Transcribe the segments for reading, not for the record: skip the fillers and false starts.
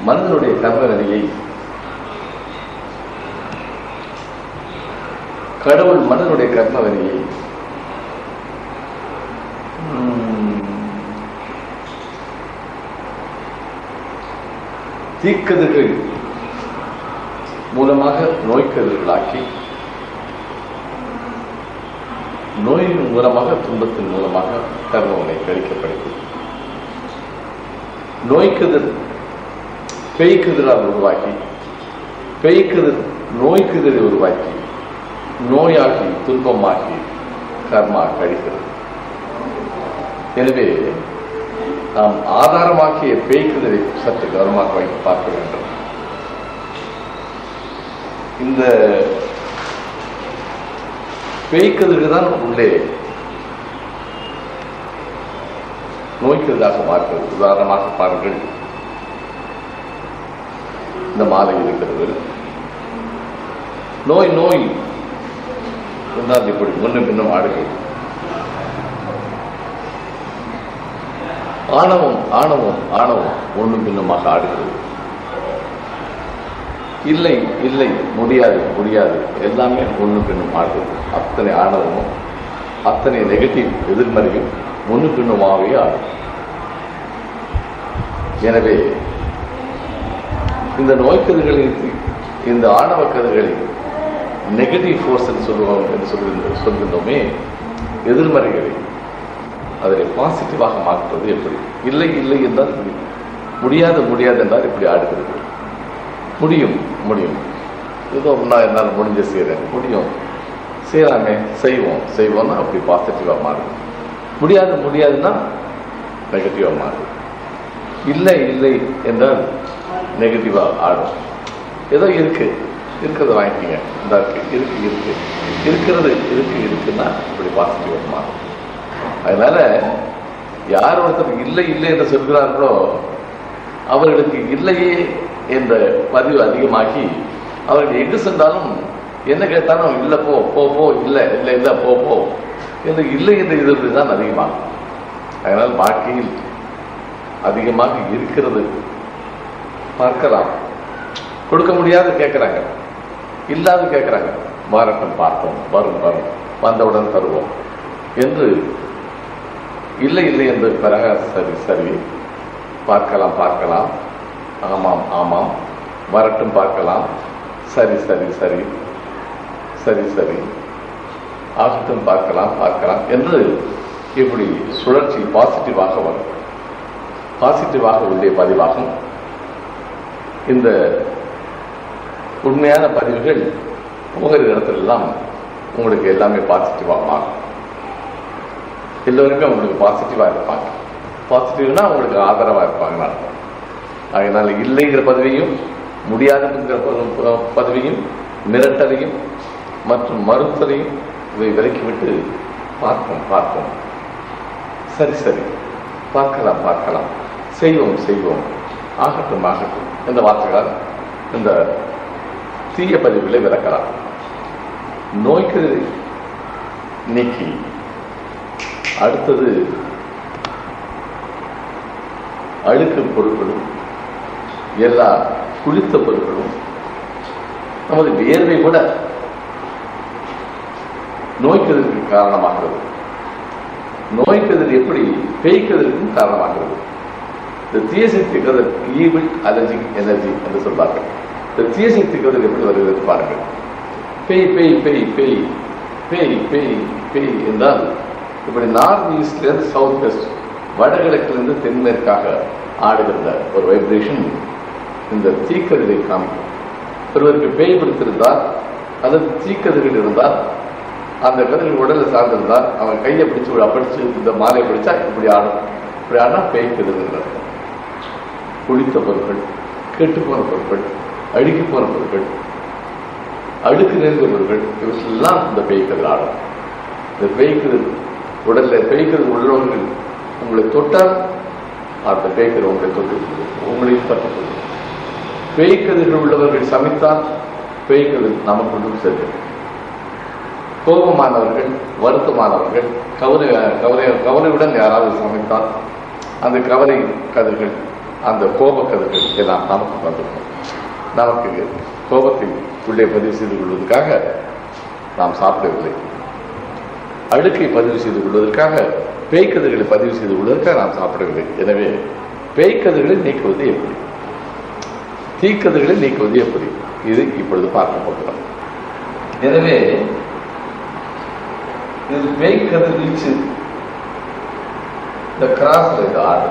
மனிதனுடைய கர்மவினையை கடவுள் மனிதனுடைய கர்மவினையை தீக்கதிர்கள் மூலமாக நோய்க்கதிர்களாக்கி, நோயின் மூலமாக துன்பத்தின் மூலமாக கர்மவினை கழிக்கப்படுகிறது. நோய்க்கதிர் பேய்க்கதிரால் உருவாக்கி, பேய்க்கதிர் நோய்க்கதிரை உருவாக்கி, நோயாகி துன்பமாகி கர்மா கழிக்கிறது. எனவே நாம் ஆதாரமாக்கிய பேய்க்கதிரை சற்று கவனமாக வைத்து பார்க்க வேண்டும். இந்த பேய்க்கதிர்கள் தான் உள்ளே நோய்க்கதிராக பார்க்கிறது. உதாரணமாக பாருங்கள், இந்த மாலை இருக்கிறது. நோய் நோய் என்றால் இப்படி முன்னும் பின்னும் ஆடுகிறது. ஆணவம் ஆணவம் ஆணவம் ஒன்றும் பின்னுமாக ஆடுகிறது. இல்லை இல்லை, முடியாது முடியாது, எல்லாமே ஒன்றும் பின்னும் ஆடுகிறது. அத்தனை ஆணவமும் அத்தனை நெகட்டிவ் எதிர்மறையும் முன்னும் பின்னுமாகவே ஆடும். எனவே இந்த நோய்க்கதிர்களின், இந்த ஆணவ கதிர்களை நெகட்டிவ் ஃபோர்ஸ் என்று சொல்லுவோம் என்று சொல்கின்றோமே, எதிர்மறைகளை அதில் பாசிட்டிவாக மாற்றுவது எப்படி? இல்லை இல்லை என்றால் முடியாது முடியாது என்றால் இப்படி ஆடுகிறது. முடியும் முடியும், ஏதோ நான் என்னால் முடிஞ்ச செய்கிறேன், முடியும் செய்யலாமே, செய்வோம் செய்வோம்னா அப்படி பாசிட்டிவாக மாறும். முடியாது முடியாதுன்னா நெகட்டிவாக மாறும். இல்லை இல்லை என்றால் நெகட்டிவாக ஆடும். ஏதோ இருக்கு இருக்கிறத வாங்கிக்கிங்க, இந்த இருக்கு இருக்கு இருக்கு இருக்கிறது இருக்கு இருக்குன்னா இப்படி பாசிட்டிவாக மாறும். அதனால யார் ஒருத்தர் இல்லை இல்லை என்று சொல்கிறார்களோ அவர்களுக்கு இல்லையே என்ற பதிவு அதிகமாகி அவர்கள் எங்கு சென்றாலும் என்ன கேட்டாலும் இல்லை போ போ போ, இல்லை இல்லை இல்லை போ போ என்று இல்லை என்ற எதிர்ப்பு தான் அதிகமாகும். அதனால் வாழ்க்கையில் அதிகமாக இருக்கிறது பார்க்கலாம், கொடுக்க முடியாது கேட்குறாங்க, இல்லாது கேட்குறாங்க, மாறட்டும் பார்ப்போம், வரும் வரும், வந்தவுடன் தருவோம் என்று இல்லை இல்லை என்று பிறகு சரி சரி பார்க்கலாம் பார்க்கலாம், ஆமாம் ஆமாம், வரட்டும் பார்க்கலாம், சரி சரி சரி சரி சரி ஆகட்டும் பார்க்கலாம் பார்க்கலாம் என்று இப்படி சுழற்சி பாசிட்டிவாக வரும். பாசிட்டிவாக உள்ளே பதிவாகும். இந்த உண்மையான பதிவுகள் போகிற இடத்துலெல்லாம் உங்களுக்கு எல்லாமே பாசிட்டிவாக மாறும். எல்லோருமே உங்களுக்கு பாசிட்டிவாக இருப்பாங்க. பாசிட்டிவ்னா உங்களுக்கு ஆதரவாக இருப்பாங்கன்னு அர்த்தம். அதனால இல்லைங்கிற பதவியும் முடியாதுங்கிற பதவியும் மிரட்டலையும் மற்றும் மறுத்தலையும் இதை விலக்கிவிட்டு பார்ப்போம் பார்ப்போம், சரி சரி பார்க்கலாம் பார்க்கலாம், செய்வோம் செய்வோம், ஆகட்டும் ஆகட்டும் என்ற வார்த்தைகளால் இந்த தீய பதிவுகளை விளக்கலாம். நோய்க்கு நீக்கி அடுத்தது அழுக்கு பொருட்களும் எல்லா குளித்த பொருட்களும் நமது வியர்வை கூட நோய்க்கதிற்கு காரணமாகிறது. நோய்க்கதிர் எப்படி பேய்க்கதிற்கும் காரணமாகிறது. இந்த தீயசக்தி கதிர் ஈவில் அலர்ஜிக் எனர்ஜி என்று சொல்வார்கள். இந்த தீயசக்தி கதிர் எப்படி வருகிறது பாருங்கள். பேய் பேய் பேய் பேய் பேய் பேய் பேய் என்றால் இப்படி நார்த் ஈஸ்ட்லேருந்து சவுத் வெஸ்ட், வடகிழக்கிலிருந்து தென்மேற்காக ஆடுகின்ற ஒரு வைப்ரேஷன் இந்த தீக்கதிரை காமிக்கும். ஒருவருக்கு பேய் பிடித்திருந்தால் அல்லது தீக்கதிர்கள் இருந்தால், அந்த கதிர்கள் உடலை சார்ந்திருந்தால் அவன் கையை பிடிச்சு இந்த மாலையை பிடிச்சா இப்படி ஆடும். இப்படி ஆடினா பேய் கதிர்கள். குளித்த பொருட்கள், கெட்டுப்போன பொருட்கள், அழுகி போன பொருட்கள், அழுக்கு நிறைந்த பொருட்கள், இவற்றெல்லாம் இந்த பேய் கதிர் ஆடும். இந்த பேய் கதிர் உடல்ல பேய்க்கதிர் உள்ளவர்கள் உங்களை தொட்டால் அந்த பேய்க்கதிர் உங்களை தொட்டு உங்களையும் தட்டுக்கொள்ளும். பேய்க்கதிர்கள் உள்ளவர்கள் சமைத்தால் பேய்க்கதிர் நமக்குள்ளும் செல்கிறது. கோபமானவர்கள், வருத்தமானவர்கள், கவலையுடன் யாராவது சமைத்தால் அந்த கவலை கதிர்கள் அந்த கோபக்கதிர்கள் எல்லாம் நமக்கு வந்திருக்கும். நமக்கு கோபத்தை உள்ளே பதிவு செய்து கொள்வதற்காக நாம் சாப்பிடவில்லை. அழுக்கை பதிவு செய்து கொள்வதற்காக, பேய்க்கதிர்களை பதிவு செய்து கொள்வதற்காக நாம் சாப்பிடவில்லை. எனவே பேய்க்கதிர்களை நீக்குவது எப்படி, தீக்கதிர்களை நீக்குவது எப்படி, இது இப்பொழுது பார்க்க போகிறோம். எனவே இது பேய்க்கதிர் வீச்சு, இந்த கிராஸ் இது ஆடு.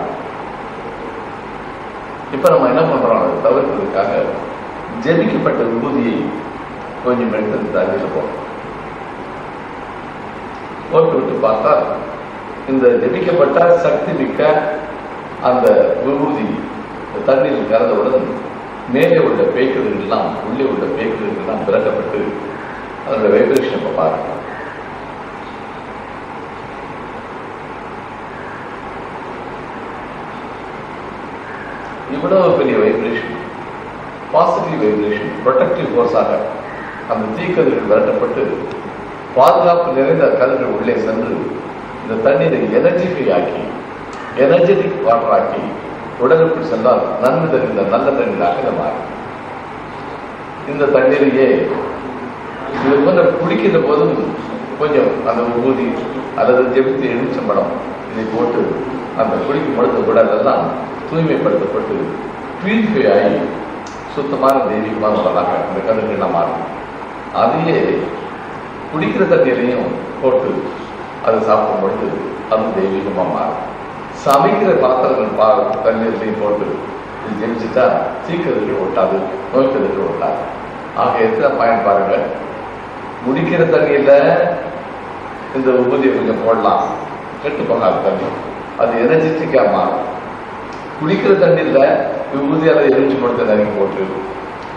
இப்ப நம்ம என்ன பண்றோம், அதை தவிர்க்கிறதுக்காக ஜெபிக்கப்பட்ட விபூதியை கொஞ்சம் எடுத்து தண்ணியில் போட்டு விட்டு பார்த்தா இந்த ஜெபிக்கப்பட்ட சக்தி மிக்க அந்த விபூதி தண்ணீரில் கலந்தவுடன் மேலே உள்ள பேய்க்கதிர்கள் எல்லாம், உள்ளே உள்ள பேய்க்கதிர்கள் எல்லாம் விரட்டப்பட்டு அதோட வைப்ரேஷன் இப்ப பார்க்கலாம். இவ்வளவு பெரிய வைப்ரேஷன், பாசிட்டிவ் வைப்ரேஷன், ப்ரொடெக்டிவ் ஃபோர்ஸாக அந்த தீக்கதிர்கள் விரட்டப்பட்டு பாதுகாப்பு நிறைந்த கதிர்கள் உள்ளே சென்று இந்த தண்ணீரை எனர்ஜிஃபை ஆக்கி, எனர்ஜெட்டிக் வாட்டர் ஆக்கி உடலுக்குள் சென்றால் நன்மை தருகின்ற நல்ல தண்ணீராக இதை மாறும். இந்த தண்ணீரையே இது போன்ற குடிக்கின்ற போதும் கொஞ்சம் அந்த ஊதி அல்லது ஜெபித்து எலுமிச்சம்பழம் இதை போட்டு அந்த குடிக்கும் பொழுது உடலெல்லாம் தூய்மைப்படுத்தப்பட்டு பியூரிஃபை ஆகி சுத்தமான தெய்வீகமான உடலாக அந்த கதிர்கள் மாறும். அதையே குடிக்கிற தண்ணீரையும் போட்டு அது சாப்பிடும் பொழுது அது தெய்வீகமாக மாறும். சமைக்கிற பாத்திரங்கள் தண்ணீரையும் போட்டு இது ஜெபிச்சுட்டா தீக்கதிர்கள் ஒட்டாது, நோய்க்கதிர்கள் ஒட்டாது. ஆக எத்தனை பயன் பாருங்க. குடிக்கிற தண்ணியில இந்த உபதியை கொஞ்சம் போடலாம், கெட்டு போகாத தண்ணி, அது எனர்ஜெட்டிக்கா மாறும். குடிக்கிற தண்ணியில விபூதியால எரிஞ்சு கொடுத்த தண்ணி போட்டு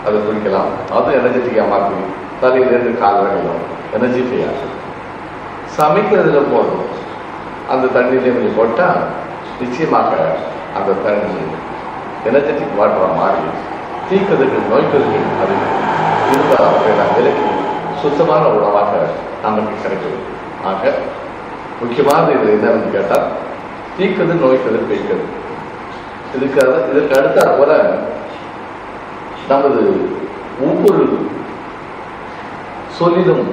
அதை குடிக்கலாம், அது எனர்ஜெட்டிக்கா மாற்றி தலையிலிருந்து கால் வரையும் எனர்ஜிஃபை ஆகும். சமைக்கிறதுல போடும் அந்த தண்ணியில கொஞ்சம் போட்டா நிச்சயமாக அந்த தண்ணி எனர்ஜெட்டிக் வாட்டரா மாறி தீக்கதிர்கள், நோய்க்கதிர்கள் அது இருந்தால் விலக்கி சுத்தமான உணவாக நமக்கு கிடைக்கிறது. ஆக முக்கியமான இது என்னன்னு கேட்டால் தீக்கதிர், நோய்க்கதிர், பேய்க்கதிர். இதற்கு அடுத்த போல நமது ஒவ்வொரு சொல்லிலும்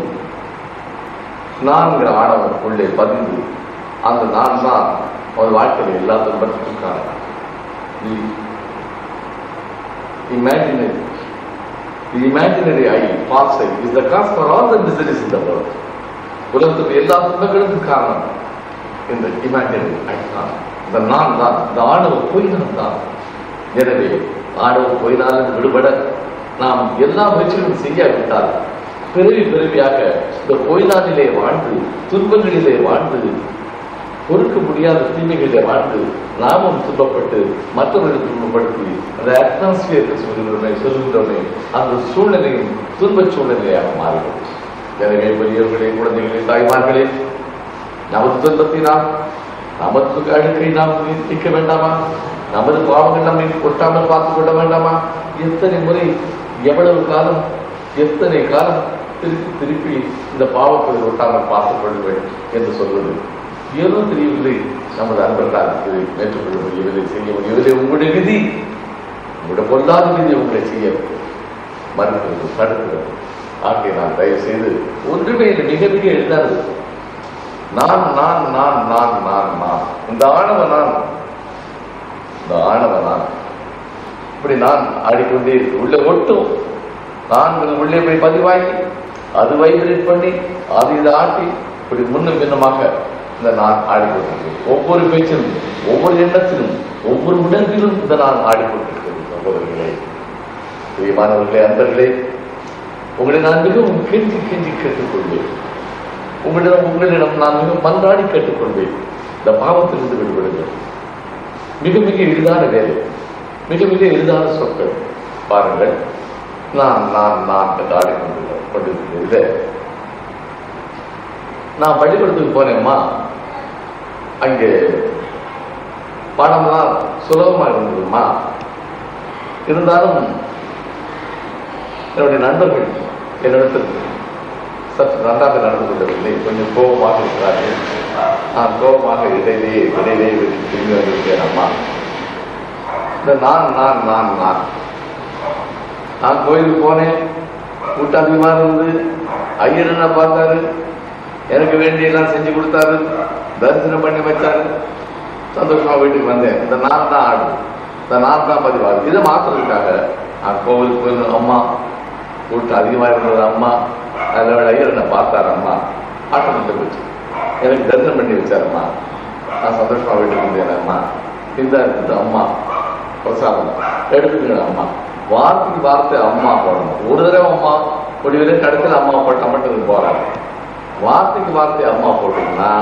நான்கிற ஆணவம் உள்ளே பதிந்து அந்த நான் தான் ஒரு வாழ்க்கையில் எல்லா துன்பத்துக்கும் காரணம். The imaginary I, false I, is the cause for all the miseries in the world. உலகத்துக்கு எல்லா துன்பங்களுக்கும் காரணம் இந்த இமேஜினரி ஐ தான், இந்த நான் தான், இந்த ஆணவ பொய்தான் தான். எனவே ஆணவ பொய்னாலும் விடுபட நாம் எல்லா முயற்சிகளும் செய்யாவிட்டால் பிறவியாக இந்த பொய்னானிலே வாழ்ந்து, துன்பங்களிலே வாழ்ந்து, பொறுக்க முடியாத தீமைகளிலே வாழ்ந்து நாமும் துன்பப்பட்டு மற்றவர்களுக்கு துன்பப்படுத்தி அந்த அட்மாஸ்பியருக்கு சொல்கின்றோமே அந்த சூழ்நிலையும் துன்ப சூழ்நிலையாக மாறுகிறது. எனவே பெரியவர்களே, குழந்தைகளே, தாய்மார்களே, நமது துன்பத்தை நாம், நமது அழுக்கை நாம் நீக்க வேண்டாமா? நமது பாவங்கள் நம்மை கொட்டாமல் பார்த்துக் கொள்ள வேண்டாமா? எத்தனை முறை, எவ்வளவு காலம், எத்தனை காலம் திருப்பி இந்த பாவத்தை ஒட்டாமல் பார்த்துக் கொள்ளுங்கள் என்று சொல்வது ஏதோ தெரியவில்லை. நமது அன்பர்களால் இதை மேற்கொள்ள முடியவில்லை, செய்ய முடியவில்லை. உங்களுடைய விதி, உங்களுடைய பொருளாதார விதி உங்களை செய்ய மறுக்கிறது, தடுக்கிறது. ஆகிய நான் தயவு செய்து ஒன்றுமே மிக மிக எளிதானது. நான் நான் நான் நான் நான் நான் இந்த ஆணவ நான், இந்த ஆணவ நான் இப்படி நான் ஆடிக்கொண்டே உள்ள ஒட்டும். நான் உள்ளே போய் பதிவாகி அது வைப்ரேட் பண்ணி அது இதை ஆட்டி இப்படி முன்னும் பின்னமாக இந்த நான் ஆடிக்கொண்டிருக்கிறேன். ஒவ்வொரு பேச்சிலும், ஒவ்வொரு எண்ணத்திலும், ஒவ்வொரு உணர்விலும் இந்த நான் ஆடிக்கொண்டிருக்கிறேன். சகோதரர்களே, பிரியமானவர்களே, அன்பர்களே, உங்களை நான் மிகவும் கெஞ்சி கெஞ்சி கேட்டுக்கொள்வேன். உங்களிடம் நான் மிக மன்றாடி கேட்டுக்கொள்வேன். இந்த பாவத்திலிருந்து விடுபடுங்கள். மிக மிக எளிதான வேலை, மிக மிக எளிதான சொற்கள். பாருங்கள், நான் நான் நான் என்று ஆடிக்கொண்டிருக்கிறேன். நான் பள்ளிக்கூடத்துக்கு போனேம்மா, அங்கே பாடம்லாம் சுலபமாக இருந்ததுமா. இருந்தாலும் என்னுடைய நண்பர்கள் என்னிடத்தில் சற்று நன்றாக நடந்து கொள்ளவில்லை, கொஞ்சம் கோபமாக இருக்கிறார்கள். நான் கோபமாக இடையிலேயே திரும்பி வந்திருக்கேன். அம்மா, இந்த நான் நான் நான் நான் நான் கோயிலுக்கு போனேன், கூட்டம் அதிகமா இருந்து, ஐயர் என்ன பார்த்தாரு, எனக்கு வேண்டியெல்லாம் செஞ்சு கொடுத்தாரு, தரிசனம் பண்ணி வச்சாரு, சந்தோஷமா வீட்டுக்கு வந்தேன். இந்த நான் தான் ஆடு, இந்த நான் தான் பதிவாடு. இதை மாத்துறதுக்காக நான் கோவிலுக்கு போயிருந்தேன். அம்மா கூட்டம் அதிகமா இருந்தது, அம்மா அதில் ஐயர் என்ன பார்த்தாரு, அம்மா ஆட்டம் வந்து போச்சு, எனக்கு தரிசனம் பண்ணி வச்சாரம்மா, நான் சந்தோஷமா வீட்டுக்கு வந்தேன். அம்மா இந்த அம்மா பிரசாதம் எடுத்துக்கிற அம்மா, வார்த்தைக்கு வார்த்தை அம்மா போடணும். ஒரு தடவை அம்மா முடிவில் கடைசியில் அம்மா போட்ட மட்டும் போறாங்க. வார்த்தைக்கு வார்த்தை அம்மா போட்டீங்கன்னா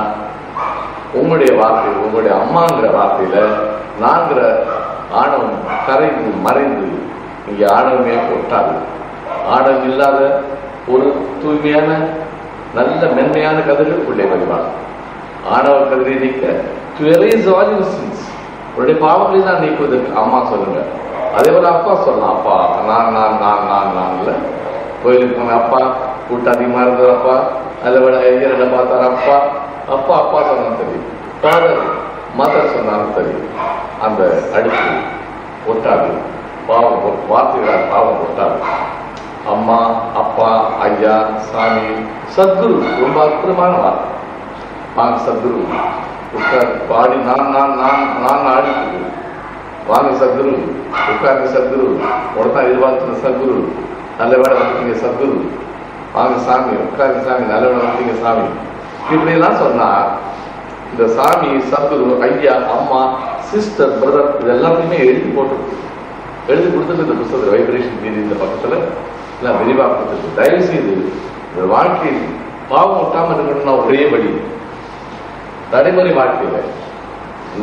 உங்களுடைய வார்த்தை, உங்களுடைய அம்மாங்கிற வார்த்தையில நாங்கிற ஆணவம் கரைந்து மறைந்து இங்க ஆணவமே ஒட்டாது. ஆணவம் இல்லாத ஒரு தூய்மையான நல்ல மென்மையான கதிர்கள் உள்ளே வருவாங்க. ஆணவ கதிரை நீக்க உங்களுடைய பாவங்களை தான் நீக்குவதற்கு அம்மா சொல்லுங்க. அதே போல அப்பா சொல்லலாம், அப்பா நான் நான் நான் நான் நான் இல்லை, கோயிலுக்கு போன அப்பா, கூட்டம் அதிகமா இருந்தது அப்பா, அதை விட ஐயரை பார்த்தாரு அப்பா, அப்பா அப்பா சொன்னாலும் சரி, ஃபாதர் மதர் சொன்னாலும் சரி, அந்த அடுப்பு ஒட்டாது, பாவம் வார்த்தைகளால் பாவம் ஒட்டாது. அம்மா அப்பா ஐயா சாமி சத்குரு ரொம்ப அற்புதமான வார்த்தை. வாங்க சத்குரு உட்கார் பாடி நான் நான் நான் நான் ஆடிட்டு வாங்க சத்குரு உட்கார்ந்து சத்குரு உடனே எதிர்பார்த்து சத்குரு நல்ல வேலை வந்துட்டீங்க சத்குரு வாங்க சாமி உட்கார்ந்து சாமி நல்ல வேலை வந்துட்டீங்க சாமி இப்படி எல்லாம் சொன்னா இந்த சாமி சத்குரு ஐயா அம்மா சிஸ்டர் பிரதர் இது எல்லாத்தையுமே எழுதி கொடுத்துட்டு இந்த புத்தகத்தில் வைப்ரேஷன் மீது இந்த பக்கத்துல எல்லாம் விரிவாக கொடுத்துருக்கு. தயவு செய்து இந்த வாழ்க்கையில் பாவம் ஒட்டாமல் இருக்கணும்னா ஒரே வழி, நடைமுறை வாழ்க்கையில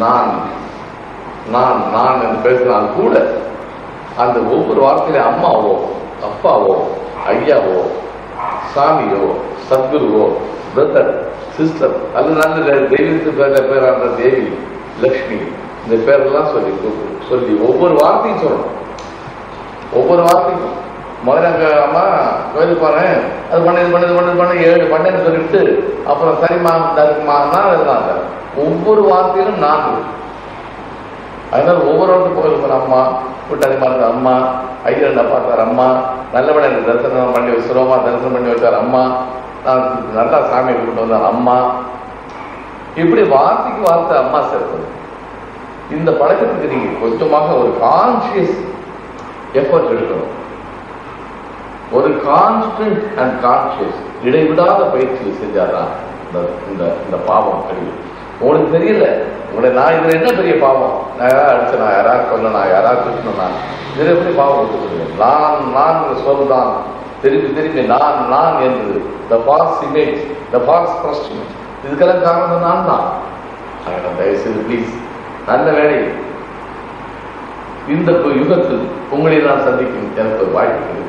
நான் நான் நான் என்று பேசினால் கூட அந்த ஒவ்வொரு வார்த்தையில அம்மாவோ அப்பாவோ ஐயாவோ சாமியோ சத்குருவோ பிரதர் சிஸ்டர் அல்லது நல்ல தெய்வத்து பேரான தேவி லக்ஷ்மி இந்த பேரெல்லாம் சொல்லி ஒவ்வொரு வார்த்தையும் சொல்லணும். ஒவ்வொரு வார்த்தையும் முதல்ல அம்மா கோயிலுக்கு போறேன் அது பண்ண இது பண்ணது பண்ணது பண்ண 7 பண்ணேன்னு சொல்லிட்டு அப்புறம் சரிம்மா தருமானா இருந்தாங்க. ஒவ்வொரு வார்த்தையிலும் நான். அதனால ஒவ்வொரு கோயிலுக்கு போற அம்மா கூட்டாளி பார்த்த அம்மா ஐயர் பார்த்தார் அம்மா நல்லபடி எனக்கு தரிசனம் பண்ணி சுலபமா தரிசனம் பண்ணி வச்சார் அம்மா நான் நல்லா சாமியை கூப்பிட்டு வந்தார் அம்மா. இப்படி வார்த்தைக்கு வார்த்தை அம்மா சேர்ப்பது. இந்த பழக்கத்துக்கு நீங்க கொஞ்சமாக ஒரு கான்சியஸ் எஃபர்ட் எடுக்கணும். ஒரு கான்ஸ்டன்ட் அண்ட் கான்சியஸ் இடைவிடாத பயிற்சியை செஞ்சாதான் இந்த பாவம் கழிவு. உங்களுக்கு தெரியல உங்களுடைய நான் இதுல என்ன பெரிய பாவம், நான் யாராவது அடிச்சனா யாராவது கொல்லனா யாராவது திட்டணும்னா இதுல எப்படி பாவம் கொடுத்துருவேன். நான் நான் சொல்தான் திருப்பி நான் நான் என்று த ஃபால்ஸ் இமேஜ் த ஃபால்ஸ் ட்ரஸ்டிங் இதுக்கெல்லாம் காரணம் நான் தான். தயவுசெய்து ப்ளீஸ் நல்ல வேலை இந்த யுகத்தில் உங்களை நான் சந்திக்கும் எனக்கு ஒரு வாய்ப்பு இருக்கு.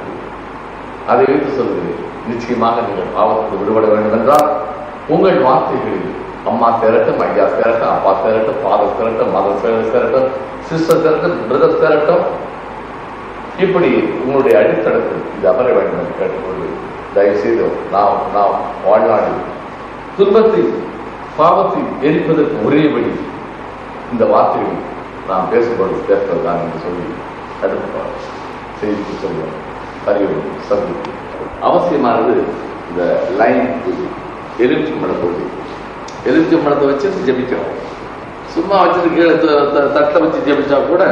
அதை வைத்து சொல்கிறேன், நிச்சயமாக நீங்கள் பாவத்துக்கு விடுபட வேண்டும் என்றால் உங்கள் வார்த்தைகளில் அம்மா சேரட்டும் ஐயா சேரட்டும் அப்பா சேரட்டும் ஃபாதர் சேரட்டும் மதர் சேரட்டும் சிஸ்டர் சேரட்டும் பிரதர் சேரட்டும் இப்படி உங்களுடைய அடித்தளத்தில் இது அமர வேண்டும் என்று கேட்டுக்கொண்டு தயவுசெய்து நாம் வாழ்நாளில் துன்பத்தில் பாவத்தை எரிப்பதற்கு ஒரே வழி இந்த வார்த்தைகள் நாம் பேசும்போது பேசுவதுதான் என்று சொல்லி அடுத்த செய்திக்கு சொல்லுவோம். அறிவு சந்திப்பு அவசியமானது. இந்த லைன் எலுமிச்சை மடம் போது எலுமிச்சை மடத்தை வச்சு ஜெபிக்கிறோம். சும்மா வச்சுட்டு கீழே தட்டை வச்சு ஜெபிச்சா கூட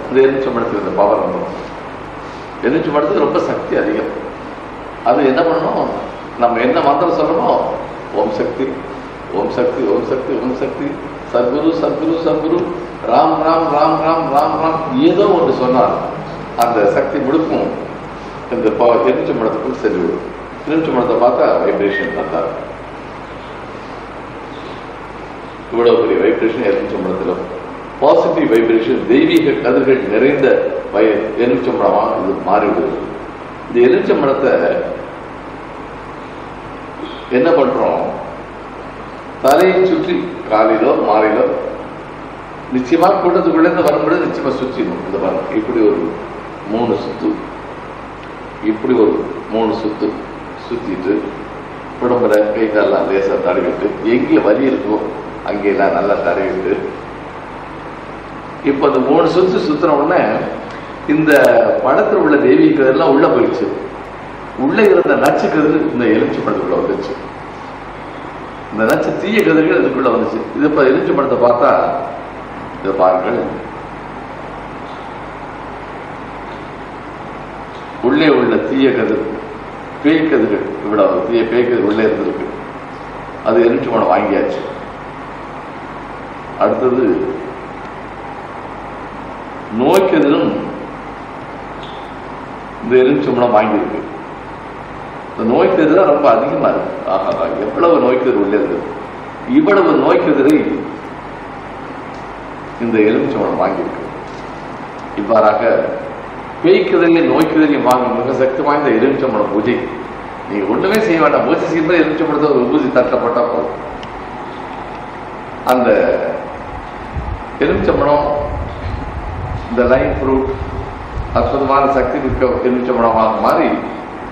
இந்த எலுமிச்சை மடத்துக்கு இந்த பவர் வந்துடும். எலுமிச்சை மடத்துக்கு ரொம்ப சக்தி அதிகம். அது என்ன பண்ணணும், நம்ம என்ன மந்திரம் சொல்லணுமோ ஓம் சக்தி ஓம் சக்தி ஓம் சக்தி ஓம் சக்தி சத்குரு சத்குரு சத்குரு ராம் ராம் ராம் ராம் ராம் ராம் ஏதோ ஒன்று சொன்னால் அந்த சக்தி முழுக்கும் இந்த எலுமிச்சை மடத்துக்குள் சென்றுவிடும். எலுமிச்சை மடத்தை பார்த்தா வைப்ரேஷன் நல்லா இருக்கும். இவ்வளவு பெரிய வைப்ரேஷன் எலுமிச்சை மடத்தில் பாசிட்டிவ் வைப்ரேஷன் தெய்வீக கதிர்கள் நிறைந்த எலுமிச்சை மடமாக இது மாறிவிடுது. இந்த எலுமிச்சை மடத்தை என்ன பண்றோம், தலையை சுற்றி காலையிலோ மாலையிலோ நிச்சயமா கூட்டத்துக்குள்ள இருந்து வரும்பொழுது நிச்சயமா சுற்றிடும். இந்த பாருங்க இப்படி ஒரு 3 சுத்து, இப்படி ஒரு 3 சுத்து சுத்திட்டு உடம்புல கை காலெல்லாம் லேசா தடவிட்டு எங்கே வலி இருக்கோ அங்கெல்லாம் நல்லா தடவிட்டு இப்ப அந்த 3 சுத்து சுத்தின உடனே இந்த படத்தில் உள்ள தெய்வீக கதிரெல்லாம் உள்ள போயிடுச்சு. உள்ள இருந்த நச்சு கதிர் இந்த எலுமிச்சை படத்துக்குள்ள வந்துச்சு. இந்த நச்சு தீய கதிர்கள் இதுக்குள்ள வந்துச்சு. இது இப்ப எலுமிச்சை படத்தை பார்த்தா இதை பாருங்கள், உள்ளே உள்ள தீய கதிர் பேய் கதிர்கள் இவ்வளவு தீய பேய் கதிர் உள்ளே இருந்திருக்கு. அது எலுமிச்சை படம் வாங்கியாச்சு. அடுத்தது நோய்க்கதிரும் இந்த எலுமிச்சம்பழம் வாங்கியிருக்கு. இந்த நோய்க்கதிர ரொம்ப அதிகமா இருக்கு. ஆஹா, எவ்வளவு நோய்க்கதிர் உள்ளே இருக்கு. இவ்வளவு நோய்க்கதிரை இந்த எலுமிச்சம்பழம் வாங்கியிருக்கு. இவ்வாறாக பேய்க்கதிரையும் நோய்க்கதிரையும் வாங்க மிக சக்தி வாய்ந்த எலுமிச்சம்பழம் பூஜை. நீங்க ஒண்ணுமே செய்ய வேண்டாம். பூஜை செய்யும்போது எலுமிச்சம்பழத்தை ஒரு பூஜை தட்டப்பட்டா போதும். அந்த எலுமிச்சம்பழம் இந்த லைன் ஃப்ரூட் அற்புதமான சக்தி மிக்க எலுமிச்சம்பழமாக மாறி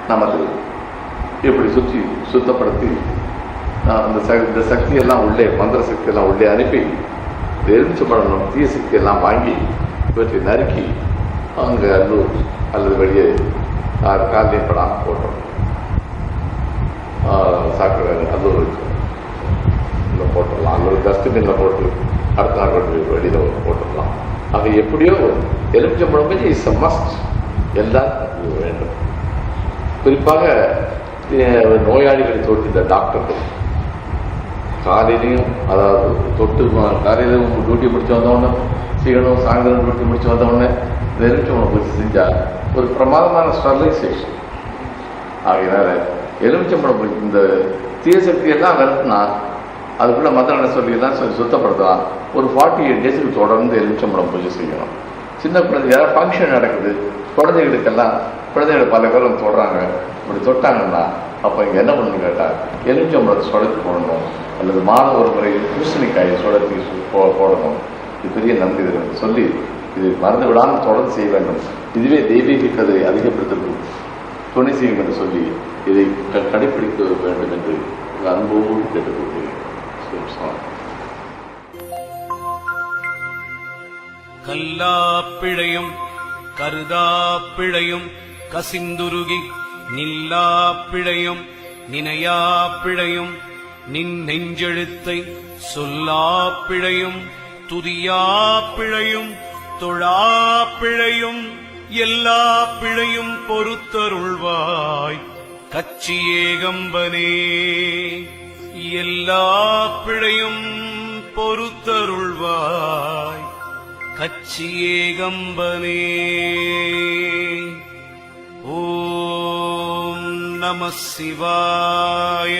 நமது இப்படி சுத்தப்படுத்தி இந்த சக்தியெல்லாம் உள்ளே, மந்திர சக்தியெல்லாம் உள்ளே அனுப்பி இந்த எலுமிச்சம்பழம் தீய சக்தியெல்லாம் வாங்கி இவற்றை நறுக்கி அங்கே அல்லூர் அல்லது வெளியே காலையும் படாமல் போட்டோம். சாக்கடை அல்லூர் போட்டுடலாம், அல்லது டஸ்ட்பின்ல போட்டு அடுத்த நாள் கொண்டு வெளியில போட்டுடலாம். ஆக எப்படியோ எலுமிச்சம்பழம் பற்றி இஸ் அ மஸ்ட், எல்லாரும் வேண்டும். குறிப்பாக நோயாளிகளை தொட்டு இந்த டாக்டர்கள் காலையிலையும், அதாவது தொட்டு காலையிலும் டியூட்டி முடிச்சு வந்தவொடனே செய்யணும், சாயந்தரம் டியூட்டி முடிச்சு வந்தவொடனே இந்த எலுமிச்சம்பழம் பற்றி செஞ்சா ஒரு பிரமாதமான ஸ்டெர்லைசேஷன். ஆகையினால எலுமிச்சம்பழம் இந்த தீய சக்தியெல்லாம் விரட்டினா அதுக்குள்ள மந்திர சொல்லியெல்லாம் சுத்தப்படுத்தலாம். ஒரு 48 டேஸுக்கு தொடர்ந்து எலுமிச்சம்பழம் பூஜை செய்யணும். சின்ன குழந்தை யாராவது ஃபங்க்ஷன் நடக்குது, குழந்தைகளுக்கு பல பேர் வந்து தொடுறாங்க. அப்படி தொட்டாங்கன்னா அப்போ இங்கே என்ன பண்ணணும்னு கேட்டால் எலுமிச்சம்பழத்தை சுடத்தி போடணும், அல்லது மாதம் ஒரு முறை பூசணிக்காயை சுடத்தி போடணும். இது பெரிய நன்றி சொல்லி இது மறந்து விடாமல் தொடர்ந்து செய்ய வேண்டும். இதுவே தெய்வீக கதையை அதிகப்படுத்தும் துணை செய்யும் என்று சொல்லி இதை கடைபிடிக்க வேண்டும் என்று அன்போடு கேட்டுக்கொள்கிறேன். கல்லாப்பிழையும் கருதாப்பிழையும் கசிந்துருகி நில்லாப்பிழையும் நினையாப்பிழையும் நின் நெஞ்செழுத்தை சொல்லாப்பிழையும் துதியாப்பிழையும் தொழாப்பிழையும் எல்லா பிழையும் பொறுத்தருள்வாய் கச்சியேகம்பனே. எல்லா பிழையும் பொறுத்தருள்வாய் கச்சியேகம்பனே. ஓம் நம சிவாய.